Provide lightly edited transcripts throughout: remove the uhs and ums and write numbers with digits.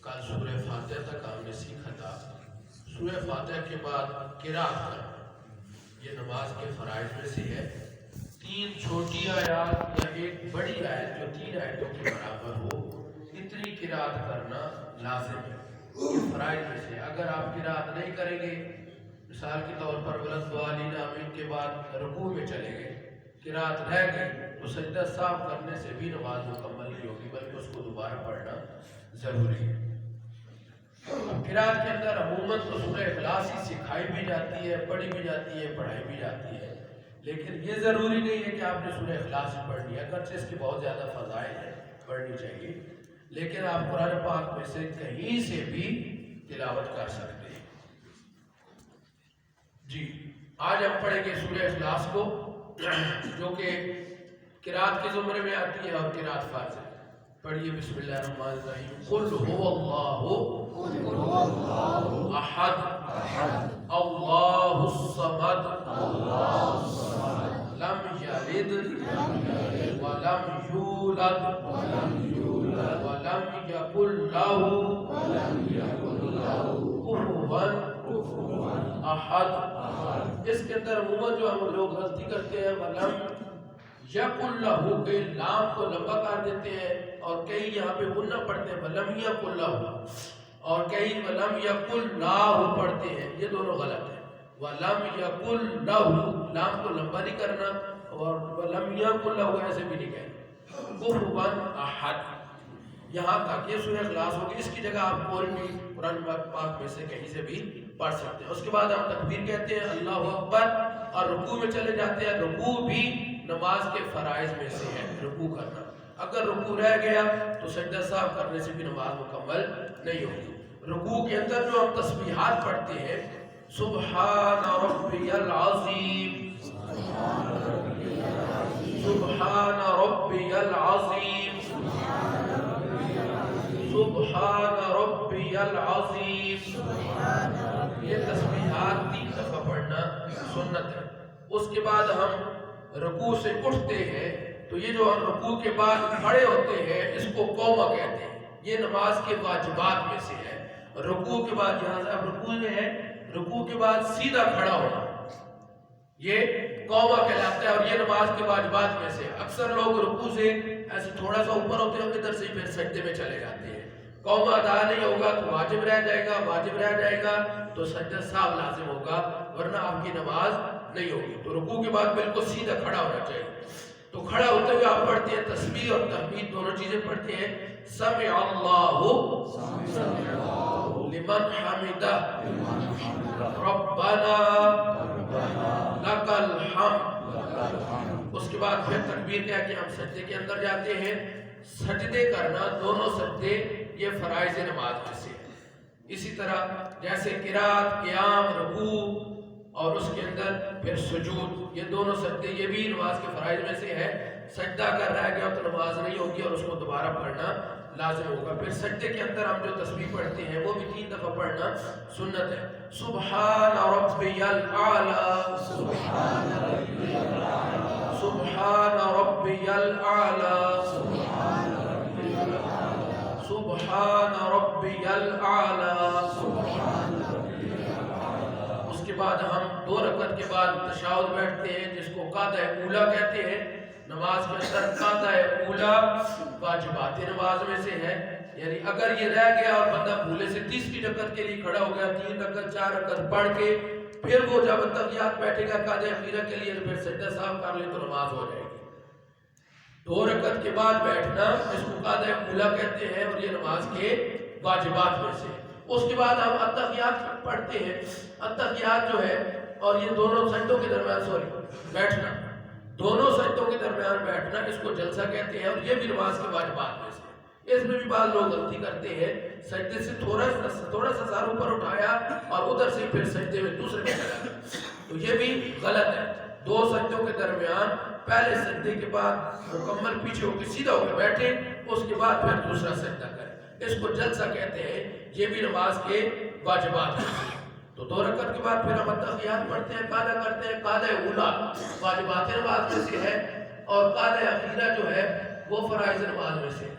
کل سورہ فاتحہ تک ہم نے سیکھا تھا۔ سورہ فاتحہ کے بعد قرات کرنا یہ نماز کے فرائض میں سے ہے۔ 3 چھوٹی آیات یا ایک بڑی آیت جو 3 آیتوں کے برابر ہو، اتنی قرات کرنا لازم ہے، یہ فرائض میں سے۔ اگر آپ قرات نہیں کریں گے، مثال کے طور پر ولدالضالین آمین کے بعد رکوع میں چلے گئے، قرات رہ گئی، تو سجدہ صاف کرنے سے بھی نماز مکمل نہیں ہوگی، بلکہ اس کو دوبارہ پڑھنا ضروری ہے۔ قرات کے اندر عموماً تو سورہ اخلاص ہی سکھائی بھی جاتی ہے، پڑھی بھی جاتی ہے، پڑھائی بھی جاتی ہے، لیکن یہ ضروری نہیں ہے کہ آپ نے سورہ اخلاص ہی پڑھنی ہے، اگرچہ اس کے بہت زیادہ فضائل ہیں، پڑھنی چاہیے، لیکن آپ قرآن پاک میں سے کہیں سے بھی تلاوت کر سکتے ہیں۔ جی آج ہم پڑھیں گے سورہ اخلاص کو، جو کہ قرات کے زمرے میں آتی ہے اور قرات فرض ہے۔ پڑھیے بسم اللہ الرحمن الرحیم۔ قل هو اللہ احد اللہ الصمد لم یلد ولم یولد ولم یکن لہ کفوا احد۔ اس کے اندر عموماً جو ہم لوگ غلطی کرتے ہیں، ولم یکن لہ کے لام کو لمبا کر دیتے ہیں، اور کئی یہاں پہ غنہ پڑھتے ہیں ولم یکن لہ، اور کئی ولم یکن لاہ پڑھتے ہیں، یہ دونوں غلط ہیں۔ ولم یکن لہ لام کو لمبا نہیں کرنا، اور ولم یکن لہ ایسے بھی نہیں کہنا۔ کفوا احد، یہاں تک یہ سورہ اخلاص ہوگی۔ اس کی جگہ آپ کوئی بھی قرآن پاک میں سے کہیں سے بھی پڑھ سکتے ہیں۔ اس کے بعد ہم تکبیر کہتے ہیں، اللہ اکبر، اور رکوع میں چلے جاتے ہیں۔ رکوع بھی نماز کے فرائض میں سے ہے، رکوع کرنا۔ اگر رکوع رہ گیا تو سجدہ صاف کرنے سے بھی نماز مکمل نہیں ہوگی۔ رکوع کے اندر جو ہم تسبیحات پڑھتے ہیں، سبحان ربی العظیم، سبحان ربی العظیم، سبحان ربی العظیم، یہ تسبیحات 3 دفعہ پڑھنا سنت ہے۔ اس کے بعد ہم رکوع سے اٹھتے ہیں، تو یہ جو ہم رکوع کے بعد کھڑے ہوتے ہیں، اس کو قومہ کہتے ہیں، یہ نماز کے واجبات میں سے ہے۔ رکوع کے بعد یہاں سے آپ رکوع میں ہیں، رکوع کے بعد سیدھا کھڑا ہونا، یہ قومہ کہلاتا ہے، اور یہ نماز کے واجبات میں سے ہے۔ اکثر لوگ رکوع سے ایسے تھوڑا سا اوپر ہوتے ہیں، ادھر سے پھر سجدے میں چلے جاتے ہیں۔ قومہ ادا نہیں ہوگا تو واجب رہ جائے گا، واجب رہ جائے گا تو سجدہ صاف لازم ہوگا، ورنہ آپ کی نماز نہیں ہوگی۔ تو رکوع کے بعد بالکل سیدھا کھڑا ہونا چاہیے۔ تو کھڑا ہوتے ہوئے آپ پڑھتے ہیں تسبیح اور تحمید، دونوں چیزیں پڑھتے ہیں۔ سمع اللہ لمن حمدہ، ربنا لک الحمد۔ اس کے بعد پھر تکبیر کہہ کے ہم سجدے کے اندر جاتے ہیں۔ سجدے کرنا، دونوں سجدے یہ فرائض نماز میں سے ہے۔ اسی طرح جیسے قرات، قیام، رکوع، اور اس کے اندر پھر سجود، یہ دونوں سجدے یہ بھی نماز کے فرائض میں سے ہے۔ سجدہ اگر رہ گیا تو نماز نہیں ہوگی، اور اس کو دوبارہ پڑھنا لازم ہوگا۔ پھر سجدے کے اندر ہم جو تسبیح پڑھتے ہیں وہ بھی 3 دفعہ پڑھنا سنت ہے۔ سبحان ربی الاعلی، سبحان ربی الاعلی، سبحان ربی الاعلی، سبحان ربی الاعلی، سبحان ربی الاعلی، سبحان ربی الاعلی۔ اس کے بعد ہم 2 رکعت کے بعد تشہد بیٹھتے ہیں، جس کو قاعدہ اولیٰ کہتے ہیں۔ نماز کے اندر قاعدہ اولیٰ واجبات نماز میں سے ہے، یعنی اگر یہ رہ گیا اور بندہ بھولے سے 30ویں رکعت کے لیے کھڑا ہو گیا، 3 رکعت 4 رکعت پڑھ کے پھر وہ جب تحیات بیٹھے گا قاعدہ اخیرہ کے لیے، پھر سجدہ صاف کر لے تو نماز ہو جائے گی۔ 2 رکعت کے بعد بیٹھنا اس کو قاعدہ اولیٰ کہتے ہیں، اور یہ نماز کے واجبات میں سے ہے۔ اس کے بعد ہم التحیات پڑھتے ہیں۔ التحیات جو ہے، اور یہ دونوں سجدوں کے درمیان بیٹھنا، دونوں سجدوں کے درمیان بیٹھنا، اس کو جلسہ کہتے ہیں، اور یہ بھی نماز کے واجبات میں سے ہے۔ اس میں بھی بعض لوگ غلطی کرتے ہیں، سجدے سے تھوڑا سا سر اوپر اٹھایا اور ادھر سے پھر سجدے میں دوسرے میں چلا گیا، تو یہ بھی غلط ہے۔ 2 سجدوں کے درمیان پہلے سجدے کے بعد مکمل پیچھے ہو کے سیدھا ہو کے بیٹھے، اس کے بعد پھر دوسرا سجدہ کریں، اس کو جلسہ کہتے ہیں، یہ بھی نماز کے واجبات ہیں۔ تو 2 رکعت کے بعد پھر ہم التحیات پڑھتے ہیں، قاعدہ کرتے ہیں۔ قاعدہ اولیٰ واجبات نماز میں سے ہے، اور قاعدہ اخیرہ جو ہے وہ فرائض نماز میں سے ہے۔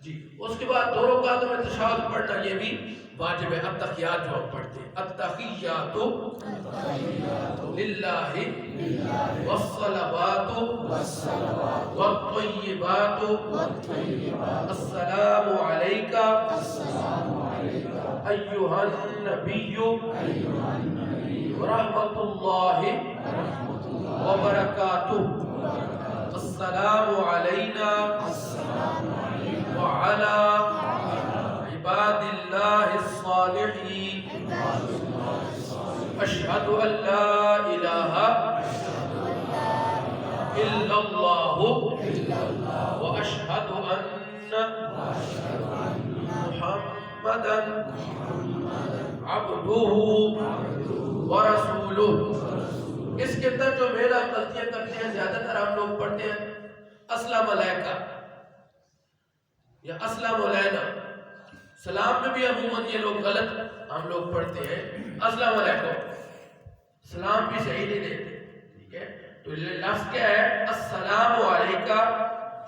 جی اس کے بعد دو رکعتوں میں تشہد پڑھنا یہ بھی واجب ہے. التحیات جو ہم پڑھتے ہیں التحیات للہ والصلوات والطیبات السلام علیک ایھا النبی ورحمۃ اللہ وبرکاتہ السلام علینا وعلى عباد الله الصالحين أشهد أن لا إله إلا الله وأشهد أن محمدا عبده ورسوله. اس کے اندر جو میرا غلطیاں کرتے ہیں زیادہ تر ہم لوگ پڑھتے ہیں السلام علیکم یا السلام علینا. سلام میں بھی عموماً یہ لوگ غلط ہم لوگ پڑھتے ہیں السلام علیکم. سلام بھی صحیح نہیں دیتے. ٹھیک ہے تو یہ لفظ کیا ہے السلام علیکہ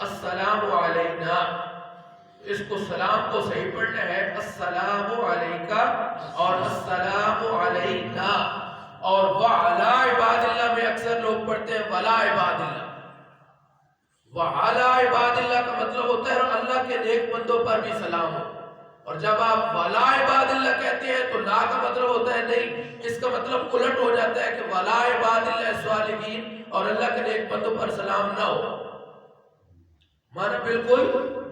السلام علینا. اس کو سلام کو صحیح پڑھنا ہے السلام علیکہ اور السلام علینا. اور وعلی عباد اللہ میں اکثر لوگ پڑھتے ہیں ولا عباد اللہ. وعلی عباد اللہ کا مطلب ہوتا ہے اللہ کے نیک بندوں پر بھی سلام ہو. اور جب آپ ولا عباد اللہ کہتے ہیں تو لا کا مطلب ہوتا ہے نہیں, اس کا مطلب الٹ ہو جاتا ہے کہ ولا عباد اللہ الصالحین اور اللہ کے نیک بندوں پر سلام نہ ہو. معنی بالکل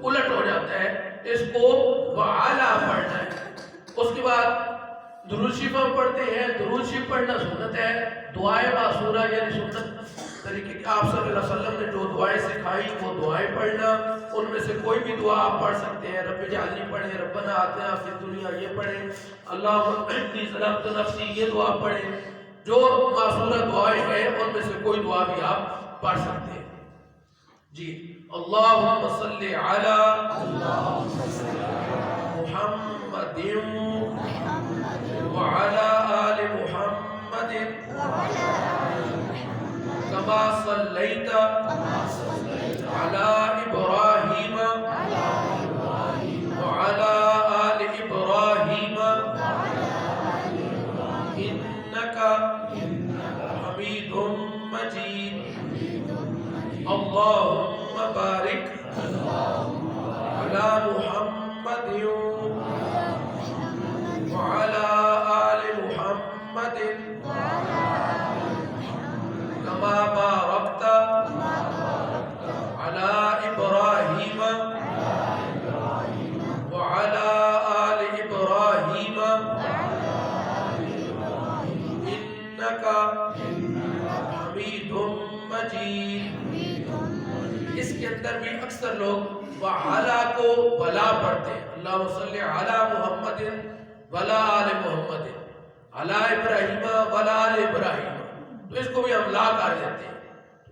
الٹ ہو جاتا ہے. اس کو وعلا پڑھنا ہے. اس کے بعد درود شریف ہم پڑھتے ہیں. درود شریف پڑھنا سنت ہے. دعائیں معصورہ یعنی سنت طریقے کہ آپ صلی اللہ علیہ وسلم نے جو دعائیں سکھائیں وہ دعائیں پڑھنا. ان میں سے کوئی بھی دعا آپ پڑھ سکتے ہیں. رب اجعلنی پڑھیں, ربنا آتنا فی الدنیا یہ پڑھیں, اللہم انی ظلمت نفسی یہ دعا پڑھیں. جو معصورہ دعائیں ہیں ان میں سے کوئی دعا بھی آپ پڑھ سکتے ہیں. جی اللہم صلی علی محمد وعلی آل محمد كما صليت على إبراهيم وعلى آل إبراهيم إنك حميد مجيد. اللهم بارك على محمد وعلى آل محمد كما باركت على إبراهيم وعلى آل إبراهيم إنك حميد مجيد. اس کے اندر بھی اکثر لوگ وعلا کو ولا پڑھتے ہیں. اللہم صلی علی محمد ولا آل محمد علی ابراہیم ولا آل ابراہیم. تو اس کو بھی ہم لا کر دیتے ہیں.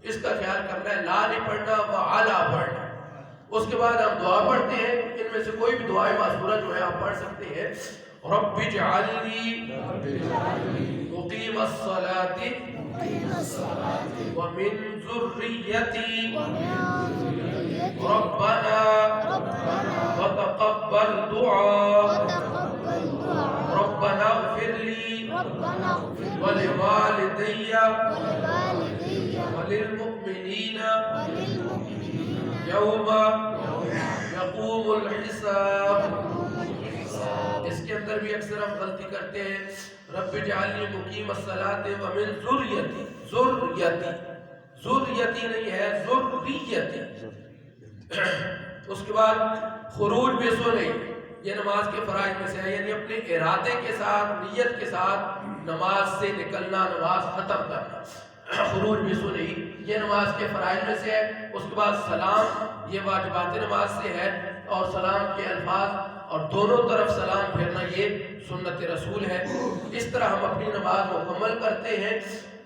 اس کا خیال کرنا ہے لا نہیں پڑھنا وعلا پڑھنا. اس کے بعد ہم دعا پڑھتے ہیں. ان میں سے کوئی بھی دعائیں معصورہ جو ہے آپ پڑھ سکتے ہیں. رب اجعلنی مقیم الصلاۃ ومن ذریتی ربنا وتقبل دعاء ربنا اغفر لي ولوالدي وللمؤمنين يوم يقوم الحساب. اس کے اندر بھی اکثر ہم غلطی کرتے ہیں. رب اجعلنی مقیم الصلاۃ ومن ذریتی. ذریتی نہیں ہے ذریتی. اس کے بعد خروج بے سو نہیں, یہ نماز کے فرائض میں سے ہے. یعنی اپنے ارادے کے ساتھ نیت کے ساتھ نماز سے نکلنا, نماز ختم کرنا. خروج بے سو نہیں, یہ نماز کے فرائض میں سے ہے. اس کے بعد سلام, یہ واجبات نماز سے ہے. اور سلام کے الفاظ اور دونوں طرف سلام پھیرنا یہ سنت رسول ہے. اس طرح ہم اپنی نماز مکمل کرتے ہیں.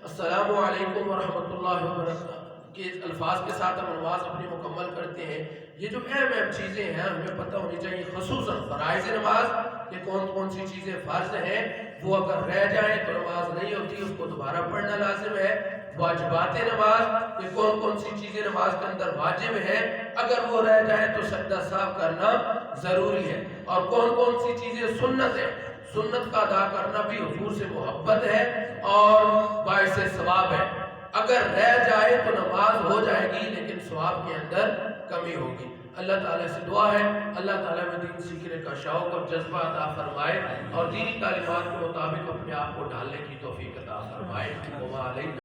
السلام علیکم ورحمۃ اللہ وبرکاتہ کے الفاظ کے ساتھ ہم نماز اپنی مکمل کرتے ہیں. یہ جو اہم چیزیں ہیں ہمیں پتہ ہونی چاہیے, خصوصاً فرائض نماز کہ کون کون سی چیزیں فرض ہیں. وہ اگر رہ جائیں تو نماز نہیں ہوتی, اس کو دوبارہ پڑھنا لازم ہے. واجبات نماز کہ کون کون سی چیزیں نماز کے اندر واجب ہیں، اگر وہ رہ جائے تو سجدہ صاحب کرنا ضروری ہے، اور کون کون سی چیزیں سنت ہے، سنت کا ادا کرنا بھی حضور سے محبت ہے اور باعث ثواب ہے۔ اگر رہ جائے تو نماز ہو جائے گی لیکن ثواب کے اندر کمی ہوگی۔ اللہ تعالیٰ سے دعا ہے اللہ تعالیٰ میں دین سیکھنے کا شوق اور جذبہ عطا فرمائے اور دینی تعلیمات کے مطابق اپنے آپ کو ڈھالنے کی توفیق عطا فرمائے۔